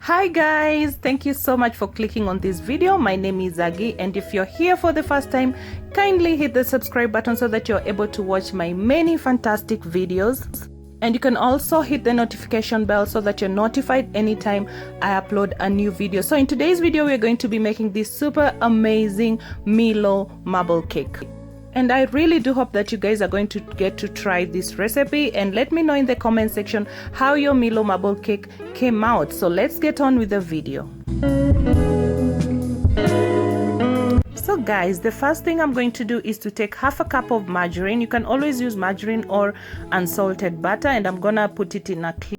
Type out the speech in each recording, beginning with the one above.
Hi guys, thank you so much for clicking on this video. My name is Zagi, and if you're here for the first time, kindly hit the subscribe button so that you're able to watch my many fantastic videos. And you can also hit the notification bell so that you're notified anytime I upload a new video. So in today's video, we're going to be making this super amazing Milo marble cake. And I really do hope that you guys are going to get to try this recipe, and let me know in the comment section how your Milo marble cake came out. So let's get on with the video. So guys, the first thing I'm going to do is to take half a cup of margarine. You can always use margarine or unsalted butter, and I'm gonna put it in a clean.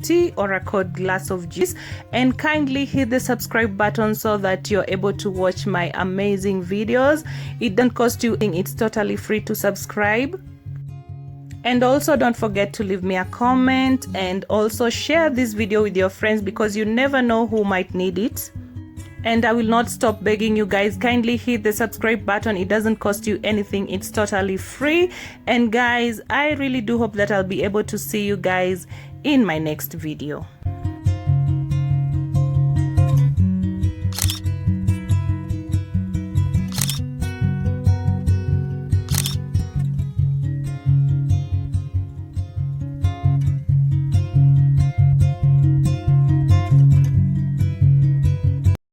tea or a cold glass of juice, and kindly hit the subscribe button so that you're able to watch my amazing videos. It doesn't cost you anything, it's totally free to subscribe. And also don't forget to leave me a comment and also share this video with your friends, because you never know who might need it. And I will not stop begging you guys, kindly hit the subscribe button. It doesn't cost you anything, it's totally free. And guys, I really do hope that I'll be able to see you guys in my next video.